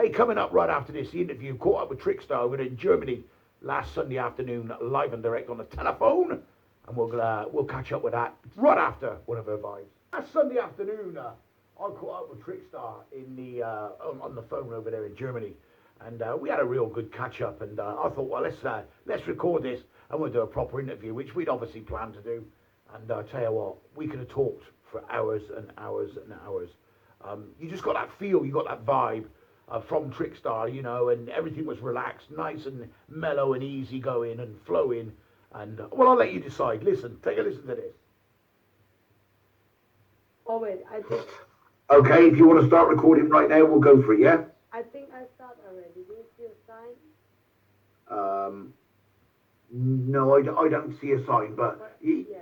Hey, coming up right after this interview, caught up with Trixstar over in Germany last Sunday afternoon, live and direct on the telephone, and we'll catch up with that right after one of her vibes. Last Sunday afternoon, I caught up with Trixstar in the on the phone over there in Germany, and we had a real good catch up. And I thought, well, let's record this and we'll do a proper interview, which we'd obviously planned to do. And I tell you what, we could have talked for hours and hours and hours. You just got that feel, you got that vibe from Trixstar, you know, and everything was relaxed, nice and mellow and easy going and flowing. And well, I'll let you decide. Listen, take a listen to this. Oh wait, I think. Okay, if you want to start recording right now, we'll go for it. Yeah. I think I start already. Do you see a sign? No, I don't see a sign, but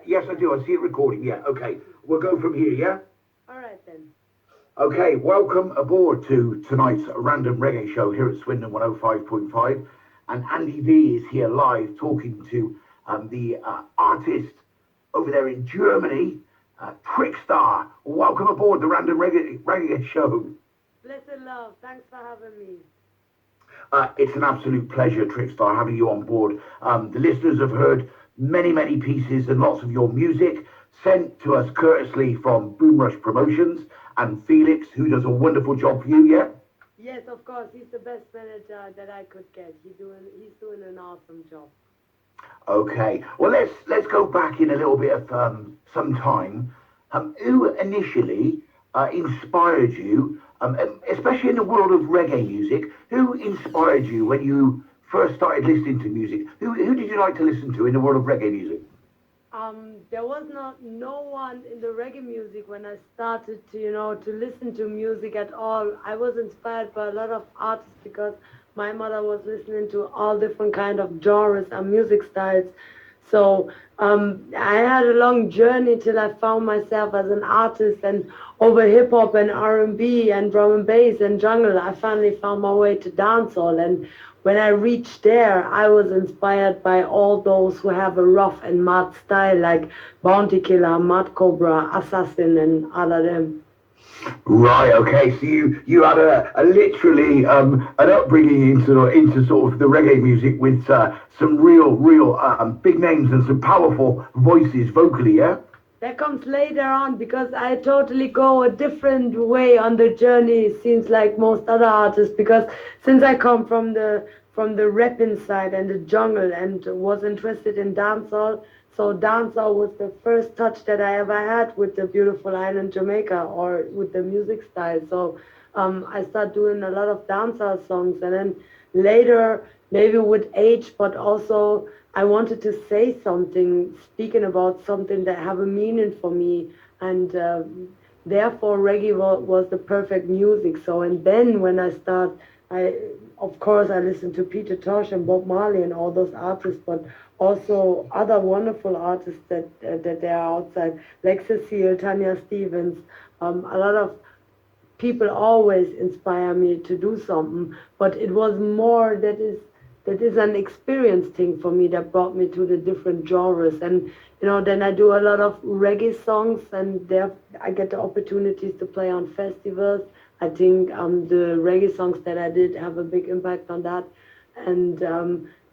yes, I do. I see it recording. Yeah. Okay, we'll go from here. Yeah. All right then. Okay, welcome aboard to tonight's random reggae show here at Swindon 105.5. And Andy V is here live talking to the artist over there in Germany, Trixstar. Welcome aboard the random reggae show. Blessed love, thanks for having me. It's an absolute pleasure, Trixstar, having you on board. The listeners have heard many pieces and lots of your music sent to us courteously from Boomrush Promotions and Felix, who does a wonderful job for you, yeah? Yes, of course. He's the best manager that I could get. He's doing an awesome job. Okay. Well, let's go back in a little bit of some time. Who initially inspired you, especially in the world of reggae music? Who inspired you when you first started listening to music? Who did you like to listen to in the world of reggae music? There was no one in the reggae music when I started to listen to music at all. I was inspired by a lot of artists because my mother was listening to all different kind of genres and music styles. So I had a long journey till I found myself as an artist, and over hip hop and R&B and drum and bass and jungle, I finally found my way to dancehall. And when I reached there, I was inspired by all those who have a rough and mad style, like Bounty Killer, Mad Cobra, Assassin, and all of them. Right. Okay. So you had a literally an upbringing into sort of the reggae music with some real big names and some powerful voices vocally. Yeah. That comes later on because I totally go a different way on the journey, it seems like most other artists, because since I come from the rapping side and the jungle and was interested in dancehall, so dancehall was the first touch that I ever had with the beautiful island Jamaica or with the music style. So I started doing a lot of dancehall songs, and then later, maybe with age, but also I wanted to say something, speaking about something that have a meaning for me, and therefore reggae was the perfect music. So, and then when I start, of course I listened to Peter Tosh and Bob Marley and all those artists, but also other wonderful artists that they are outside, like Cecile, Tanya Stevens. A lot of people always inspire me to do something, but it was more that is an experience thing for me that brought me to the different genres. And then I do a lot of reggae songs, and there I get the opportunities to play on festivals. I think the reggae songs that I did have a big impact on that. And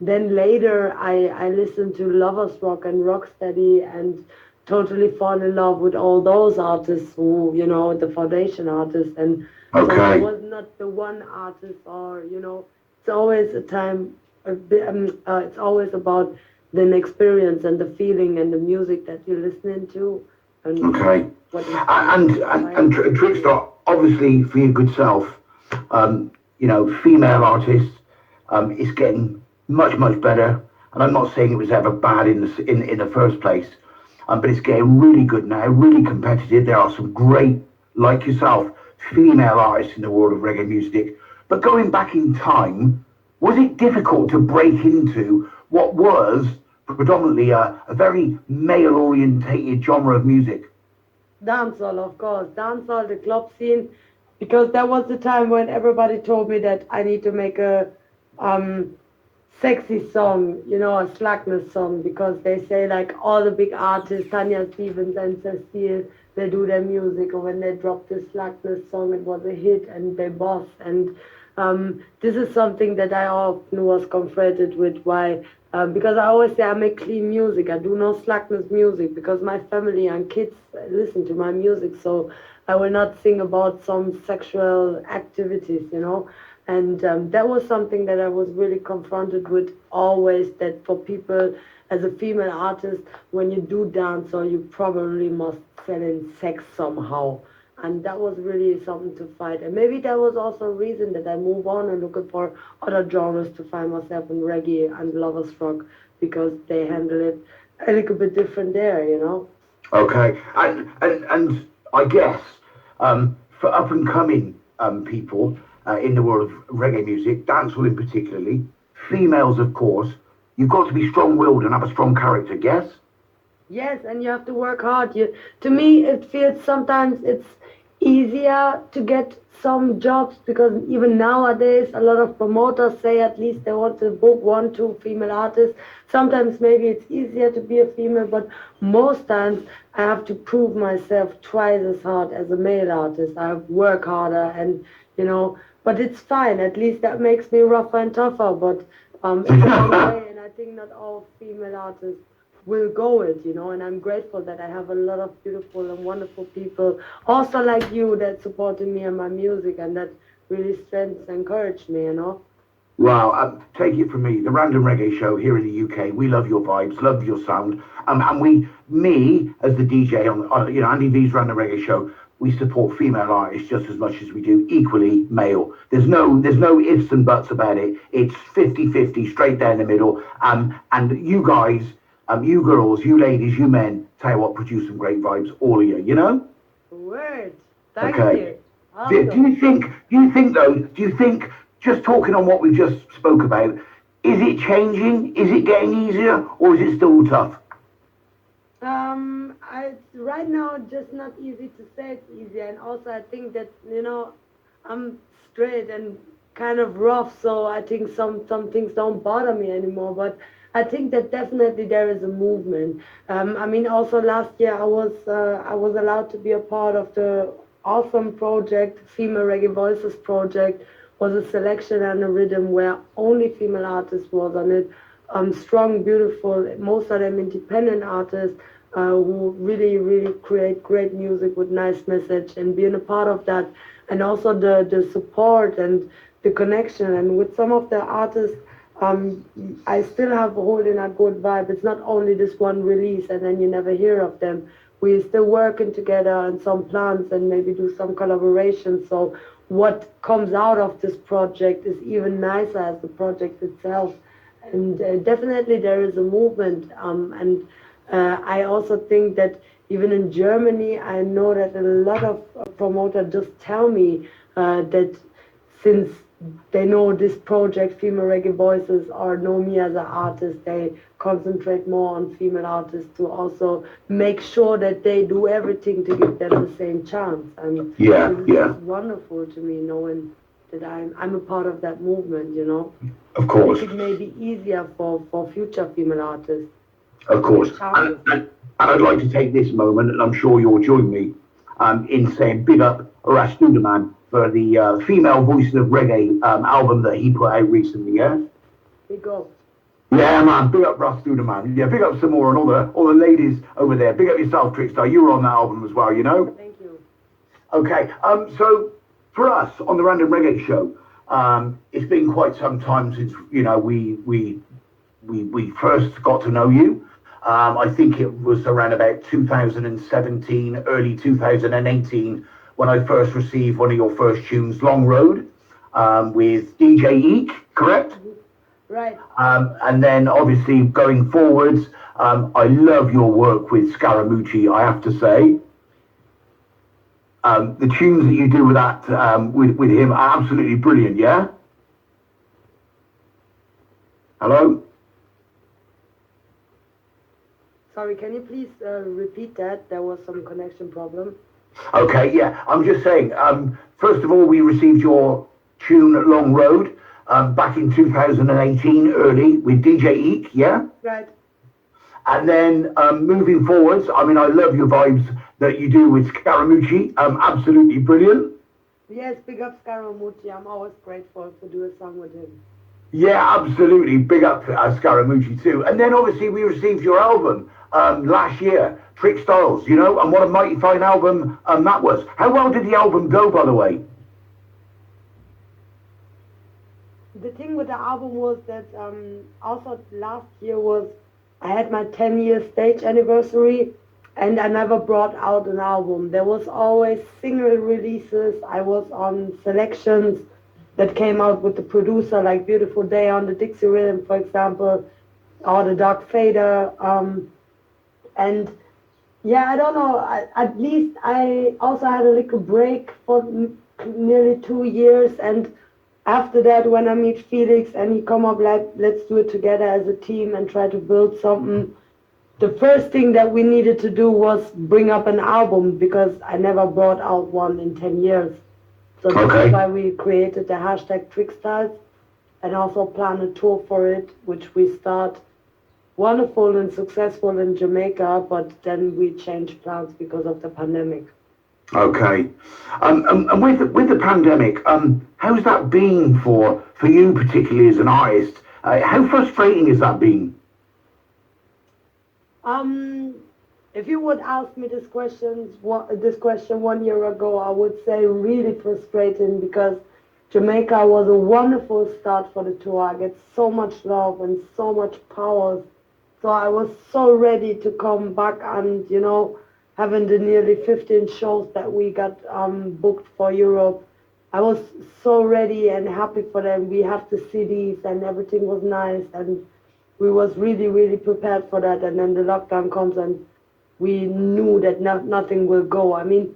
then later I listened to Lovers Rock and Rocksteady and totally fall in love with all those artists who, the foundation artists. And okay. So I was not the one artist, or, it's always a time, it's always about the experience and the feeling and the music that you're listening to. And okay. And Trixstar, obviously for your good self, female artists, it's getting much better. And I'm not saying it was ever bad in the first place, but it's getting really good now, really competitive. There are some great, like yourself, female artists in the world of reggae music. But going back in time, was it difficult to break into what was predominantly a very male-orientated genre of music? Dancehall, of course. Dancehall, the club scene, because that was the time when everybody told me that I need to make a sexy song, a slackness song, because they say like all the big artists, Tanya Stevens and Cecile, they do their music, and when they drop the slackness song, it was a hit and they boss. And This is something that I often was confronted with. Why? Because I always say I make clean music. I do no slackness music because my family and kids listen to my music. So I will not sing about some sexual activities, you know. And that was something that I was really confronted with always, that for people as a female artist, when you do dance, or you probably must sell in sex somehow. And that was really something to fight. And maybe that was also a reason that I move on and looking for other genres to find myself in reggae and lovers rock, because they handle it a little bit different there, you know. Okay, and I guess for up and coming people in the world of reggae music, dancehall in particularly, females of course, you've got to be strong-willed and have a strong character. Yes. Yes, and you have to work hard. To me, it feels sometimes it's easier to get some jobs, because even nowadays a lot of promoters say at least they want to book one, two female artists. Sometimes maybe it's easier to be a female, but most times I have to prove myself twice as hard as a male artist. I work harder, and you know, but it's fine. At least that makes me rougher and tougher. But it's a long way, and I think not all female artists will go it, you know, and I'm grateful that I have a lot of beautiful and wonderful people, also like you, that supported me and my music, and that really strengthens and encouraged me, you know. Well, take it from me, the Random Reggae Show here in the UK, we love your vibes, love your sound, and me as the DJ on Andy V's Random Reggae Show, we support female artists just as much as we do equally male. There's no ifs and buts about it. It's 50-50, straight down the middle. And you guys, you girls, you ladies, you men, tell you what, produce some great vibes, all of you, you know? Word. Thank Okay. you. Awesome. Do you think, just talking on what we just spoke about, is it changing? Is it getting easier? Or is it still tough? Right now, just not easy to say it's easier, and also I think that, you know, I'm straight and kind of rough, so I think some things don't bother me anymore. But I think that definitely there is a movement. I mean, also last year I was allowed to be a part of the awesome project, Female Reggae Voices project, was a selection and a rhythm where only female artists was on it. Strong, beautiful, most of them independent artists who really, really create great music with nice message, and being a part of that, and also the support and the connection. And with some of the artists, I still have holding a good vibe. It's not only this one release and then you never hear of them. We're still working together on some plans and maybe do some collaboration. So what comes out of this project is even nicer as the project itself. And definitely there is a movement. And I also think that even in Germany, I know that a lot of promoters just tell me that since they know this project, Female Reggae Voices, or know me as an artist, they concentrate more on female artists to also make sure that they do everything to give them the same chance. And it's wonderful to me knowing that I'm a part of that movement, you know. Of course. Make it may be easier for future female artists. Of course. And I'd like to take this moment, and I'm sure you'll join me, in saying big up Rash Duderman for the Female Voices of Reggae album that he put out recently, yeah? Big up. Yeah, man, big up Russ Duderman. Yeah, big up some more, and all the ladies over there. Big up yourself, Trixstar. You were on that album as well, you know? Thank you. Okay, so for us on the Random Reggae Show, it's been quite some time since, you know, we first got to know you. I think it was around about 2017, early 2018, when I first received one of your first tunes, Long Road, with DJ Eek, correct? Right. And then obviously going forwards, I love your work with Scaramucci, I have to say. The tunes that you do with that, with him are absolutely brilliant, yeah? Hello? Sorry, can you please repeat that? There was some connection problem. Okay, yeah, I'm just saying, first of all, we received your tune Long Road back in 2018, early, with DJ Eek, yeah? Right. And then moving forwards, I mean, I love your vibes that you do with Scaramucci, absolutely brilliant. Yes, big up Scaramucci. I'm always grateful to do a song with him. Yeah, absolutely. Big up Scaramucci too. And then obviously we received your album last year, Trixstar, you know, and what a mighty fine album that was. How well did the album go, by the way? The thing with the album was that also last year was I had my 10-year stage anniversary and I never brought out an album. There was always single releases. I was on selections that came out with the producer, like Beautiful Day on the Dixie Rhythm, for example, or The Dark Fader. And yeah, I don't know. At least I also had a little break for nearly 2 years, and after that, when I meet Felix and he come up like, let's do it together as a team and try to build something. The first thing that we needed to do was bring up an album because I never brought out one in 10 years. So this is why we created the hashtag Trixstar and also plan a tour for it, which we start wonderful and successful in Jamaica, but then we changed plans because of the pandemic. Okay. And with the pandemic, how's that been for you particularly as an artist? How frustrating has that been? If you would ask me this question 1 year ago, I would say really frustrating because Jamaica was a wonderful start for the tour. I get so much love and so much power. So I was so ready to come back and, you know, having the nearly 15 shows that we got booked for Europe. I was so ready and happy for them. We have the CDs and everything was nice and we was really, really prepared for that. And then the lockdown comes and we knew that nothing will go. I mean,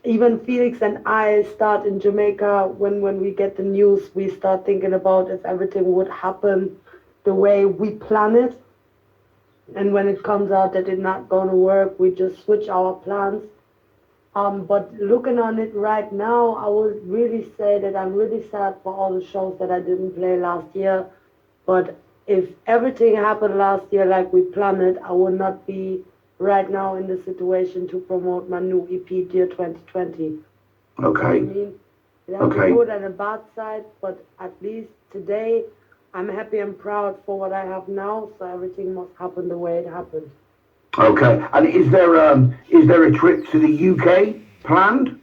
even Felix and I start in Jamaica, when we get the news, we start thinking about if everything would happen the way we plan it. And when it comes out that it's not going to work, we just switch our plans. But looking on it right now, I would really say that I'm really sad for all the shows that I didn't play last year. But if everything happened last year like we planned it, I would not be right now in the situation to promote my new EP, Dear 2020. Okay. I mean, it has a good and a bad side, but at least today I'm happy and proud for what I have now, so everything must happen the way it happened. Okay. And is there a trip to the UK planned?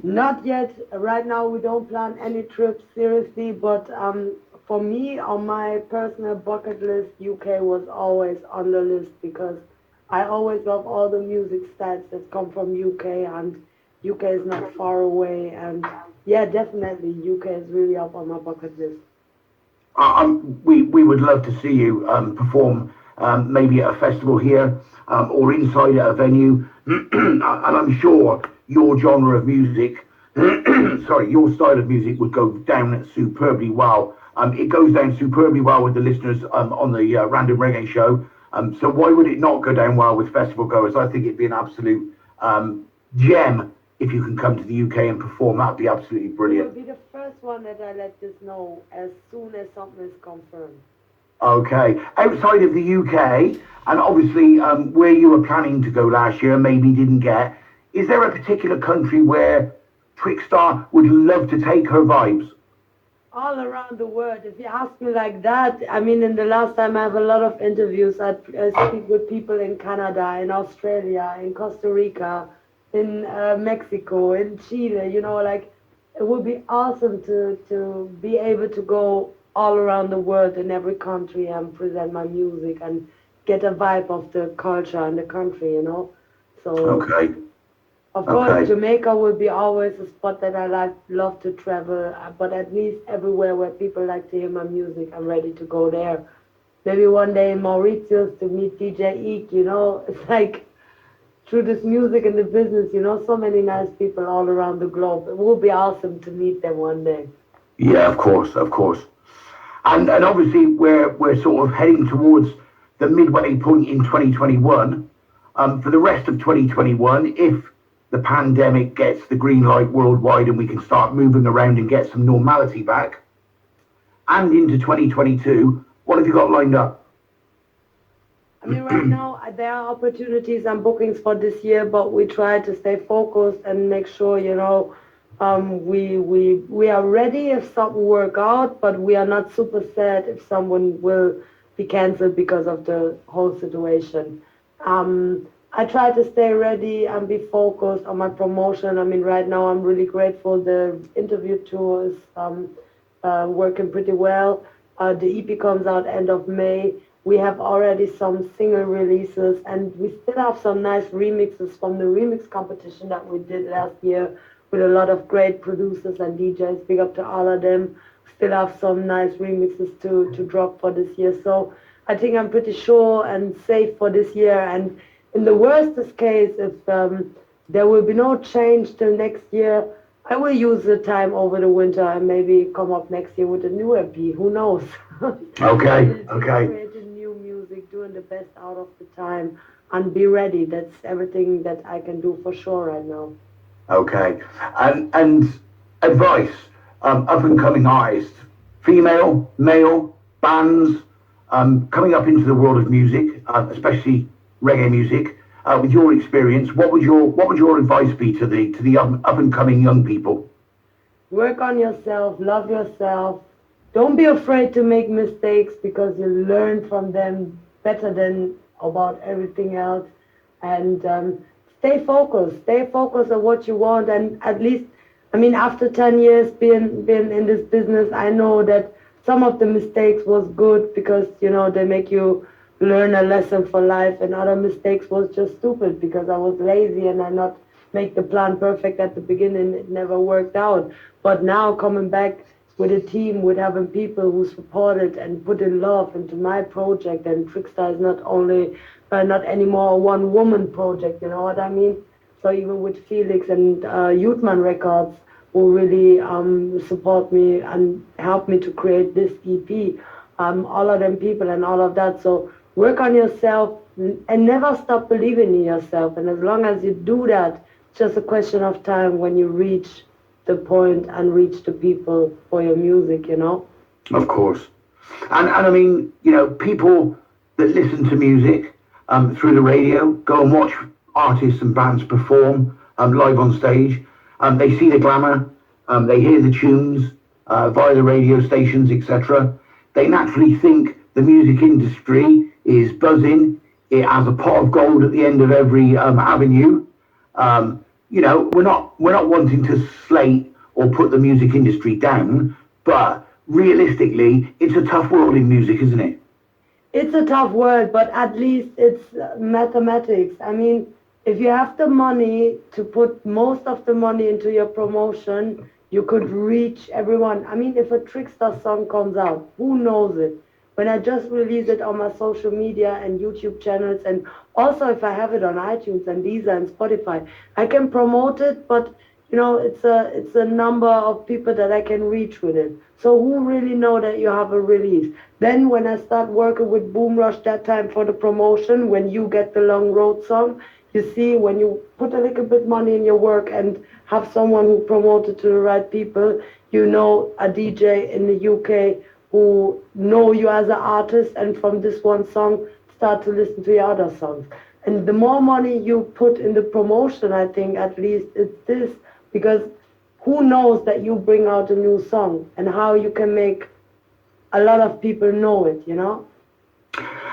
Not yet. Right now we don't plan any trips seriously, but for me, on my personal bucket list, UK was always on the list because I always love all the music styles that come from UK, and UK is not far away. And yeah, definitely, UK is really up on my bucket list. We would love to see you perform maybe at a festival here or inside at a venue. And I'm sure your genre of music, your style of music would go down superbly well. It goes down superbly well with the listeners on the Random Reggae show. So why would it not go down well with festival goers? I think it'd be an absolute gem if you can come to the UK and perform. That'd be absolutely brilliant. You'll be the first one that I let this know as soon as something is confirmed. Okay. Outside of the UK, and obviously where you were planning to go last year, maybe didn't get, is there a particular country where Trixstar would love to take her vibes? All around the world. If you ask me like that, I mean, in the last time I have a lot of interviews. I speak with people in Canada, in Australia, in Costa Rica, in Mexico, in Chile. You know, like it would be awesome to be able to go all around the world in every country and present my music and get a vibe of the culture and the country. You know, so. Okay. Of course, Jamaica will be always a spot that I love to travel, but at least everywhere where people like to hear my music, I'm ready to go there. Maybe one day in Mauritius to meet DJ Eek, you know, it's like through this music and the business, you know, so many nice people all around the globe. It will be awesome to meet them one day. Yeah, of course. And obviously we're sort of heading towards the midway point in 2021. For the rest of 2021, if the pandemic gets the green light worldwide and we can start moving around and get some normality back, and into 2022, what have you got lined up? I mean, right now, there are opportunities and bookings for this year, but we try to stay focused and make sure, we are ready if something work out, but we are not super sad if someone will be canceled because of the whole situation. I try to stay ready and be focused on my promotion. I mean, right now I'm really grateful. The interview tour is working pretty well. The EP comes out end of May. We have already some single releases, and we still have some nice remixes from the remix competition that we did last year with a lot of great producers and DJs. Big up to all of them. Still have some nice remixes to drop for this year. So I think I'm pretty sure and safe for this year. And in the worst case, if there will be no change till next year, I will use the time over the winter and maybe come up next year with a new EP. Who knows? Okay. Creating new music, doing the best out of the time, and be ready. That's everything that I can do for sure right now. Okay. And advice, up and coming artists, female, male, bands, coming up into the world of music, especially reggae music. With your experience, what would your advice be to the up and coming young people? Work on yourself, love yourself. Don't be afraid to make mistakes, because you learn from them better than about everything else. And stay focused. Stay focused on what you want. And at least, I mean, after 10 years being in this business, I know that some of the mistakes was good, because they make you learn a lesson for life, and other mistakes was just stupid because I was lazy and I not make the plan perfect at the beginning. It never worked out. But now coming back with a team, with having people who supported and put in love into my project, and Trixstar is not anymore a one-woman project, you know what I mean? So even with Felix and Youthman Records, who really support me and help me to create this EP, all of them people and all of that. So work on yourself and never stop believing in yourself. And as long as you do that, it's just a question of time when you reach the point and reach the people for your music, Of course. And I mean, people that listen to music through the radio, go and watch artists and bands perform live on stage. They see the glamour, they hear the tunes via the radio stations, etc. They naturally think the music industry is buzzing. It has a pot of gold at the end of every avenue. We're not wanting to slate or put the music industry down, but realistically, it's a tough world in music, isn't it? It's a tough world, but at least it's mathematics. I mean, if you have the money to put most of the money into your promotion, you could reach everyone. I mean, if a Trixstar song comes out, who knows it? When I just release it on my social media and YouTube channels, and also if I have it on iTunes and Deezer and Spotify, I can promote it, but it's a number of people that I can reach with it. So who really know that you have a release? Then when I start working with Boom Rush that time for the promotion, when you get the Long Road song, you see, when you put a little bit money in your work and have someone who promoted to the right people, a DJ in the UK who know you as an artist, and from this one song start to listen to your other songs. And the more money you put in the promotion, I think at least it's this, because who knows that you bring out a new song and how you can make a lot of people know it,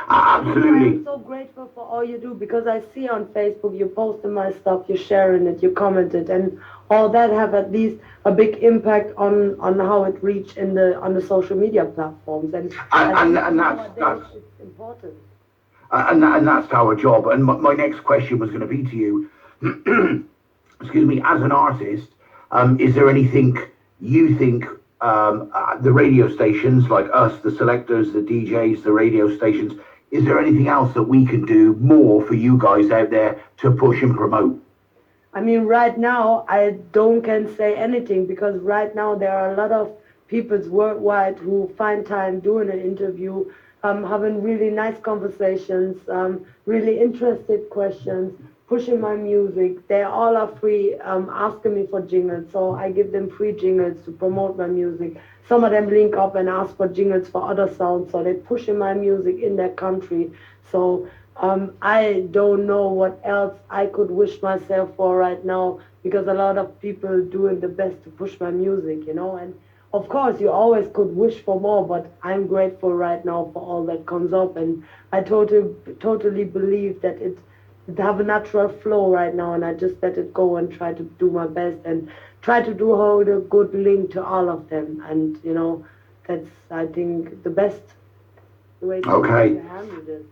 Absolutely. I'm so grateful for all you do, because I see on Facebook you posting my stuff, you're sharing it, you comment it, and all that have at least a big impact on how it reach on the social media platforms. And that's it's important. And that's our job. And my next question was going to be to you, excuse me, as an artist, is there anything you think the radio stations like us, the selectors, the DJs, the radio stations, is there anything else that we can do more for you guys out there to push and promote? I mean, right now, I can say anything, because right now there are a lot of people worldwide who find time doing an interview, having really nice conversations, really interested questions, pushing my music. They all are free, asking me for jingles, so I give them free jingles to promote my music. Some of them link up and ask for jingles for other sounds, so they're pushing my music in their country. So I don't know what else I could wish myself for right now because a lot of people doing the best to push my music, and of course you always could wish for more, but I'm grateful right now for all that comes up, and I totally believe that it have a natural flow right now, and I just let it go and try to do my best and try to do hold a good link to all of them, and that's I think the best way Okay. to handle this.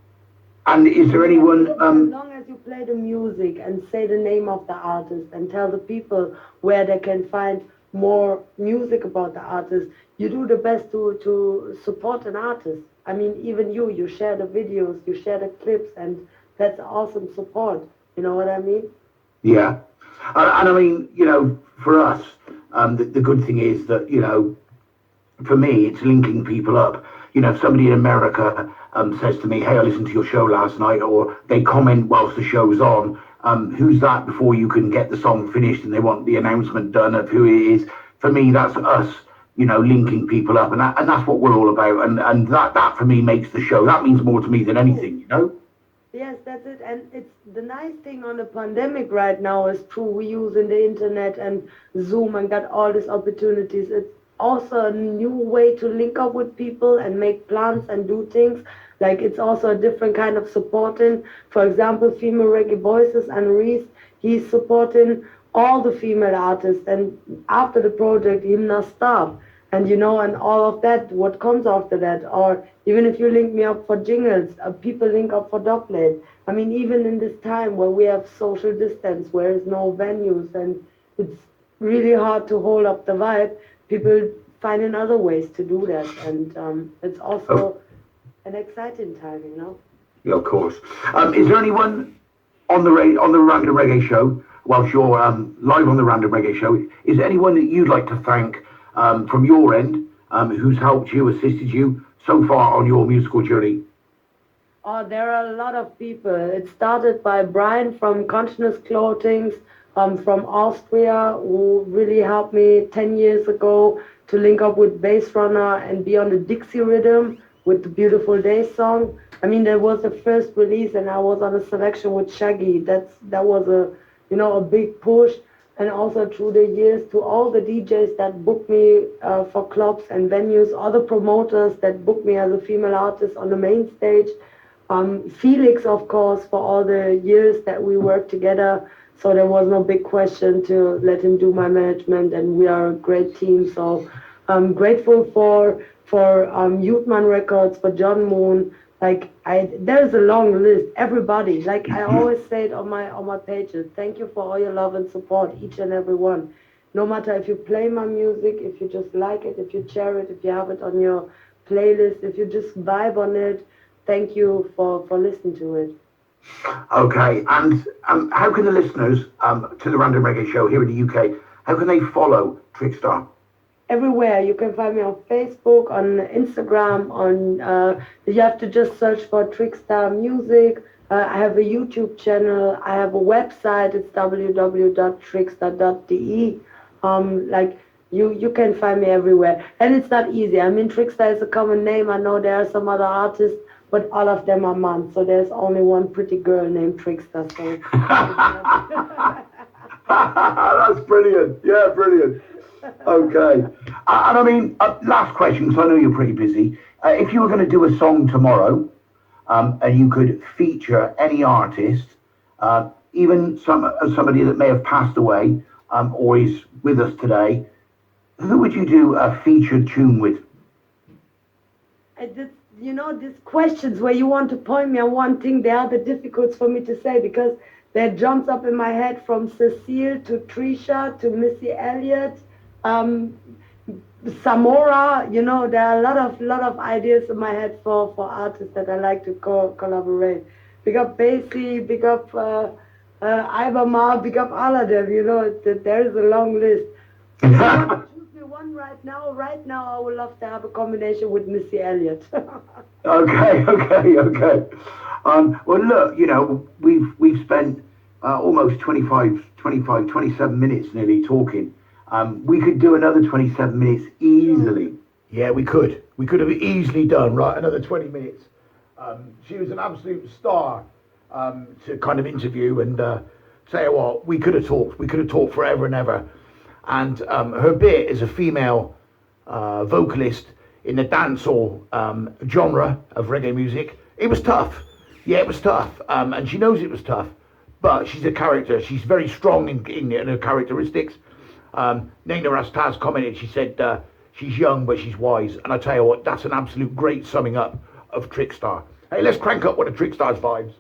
And is there anyone? As long as you play the music and say the name of the artist and tell the people where they can find more music about the artist, you do the best to support an artist. I mean, even you share the videos, you share the clips, and that's awesome support. You know what I mean? Yeah. And I mean, for us, the good thing is that for me, it's linking people up. If somebody in America says to me, "Hey, I listened to your show last night," or they comment whilst the show's on, who's that? Before you can get the song finished, and they want the announcement done of who it is. For me, that's us, linking people up, and that's what we're all about. And that for me makes the show. That means more to me than anything. Yes, that's it. And it's the nice thing on the pandemic right now is true. We're using the internet and Zoom and got all these opportunities. It's also a new way to link up with people and make plans and do things. Like it's also a different kind of supporting. For example, Female Reggae Voices and Reese, he's supporting all the female artists. And after the project, he'll not stop. And all of that, what comes after that. Or even if you link me up for jingles, people link up for doublet. I mean, even in this time where we have social distance, where there's no venues, and it's really hard to hold up the vibe, people finding other ways to do that. And it's also an exciting time. Yeah, of course. Is there anyone on the Random Reggae show, whilst you're live on the Random Reggae show, is there anyone that you'd like to thank from your end, who's helped you, assisted you so far on your musical journey? Oh, there are a lot of people. It started by Brian from Consciousness Clothing from Austria, who really helped me 10 years ago to link up with Bass Runner and be on the Dixie rhythm with the Beautiful Day song. I mean, that was the first release, and I was on a selection with Shaggy. That was a big push. And also through the years, to all the DJs that booked me for clubs and venues, other promoters that booked me as a female artist on the main stage. Felix, of course, for all the years that we worked together. So there was no big question to let him do my management, and we are a great team. So I'm grateful for Youthman Records, for John Moon. There's a long list. Everybody, like I always say it on my pages. Thank you for all your love and support, each and every one. No matter if you play my music, if you just like it, if you share it, if you have it on your playlist, if you just vibe on it. Thank you for listening to it. Okay, and how can the listeners to the Random Reggae show here in the UK, how can they follow Trixstar? Everywhere. You can find me on Facebook, on Instagram, you have to just search for Trixstar Music. I have a YouTube channel. I have a website. It's www.trixstar.de. You can find me everywhere. And it's not easy. I mean, Trixstar is a common name. I know there are some other artists, but all of them are men. So there's only one pretty girl named Trixstar. So. That's brilliant. Yeah, brilliant. Okay. And I mean, last question, because I know you're pretty busy. If you were going to do a song tomorrow, and you could feature any artist, even somebody that may have passed away, or is with us today, who would you do a featured tune with? These questions where you want to point me on one thing, they are the difficult for me to say, because that jumps up in my head from Cecile to Trisha to Missy Elliott. Samora, there are a lot of ideas in my head for artists that I like to collaborate. Big up Basie, big up Ibama, big up all of them. There is a long list. If you want to choose me one right now, I would love to have a combination with Missy Elliott. Okay. Well, look, we've spent almost 27 minutes nearly talking. We could do another 27 minutes easily. Yeah, we could. We could have easily done, right, another 20 minutes. She was an absolute star. to kind of interview and say what we could have talked forever and ever. And her bit as a female vocalist in the dancehall genre of reggae music, it was tough. Yeah, it was tough, and she knows it was tough. But she's a character. She's very strong in her characteristics. Nena Rastaz commented. She said she's young but she's wise. And I tell you what, that's an absolute great summing up of Trixstar. Hey, let's crank up one of Trixstar's vibes.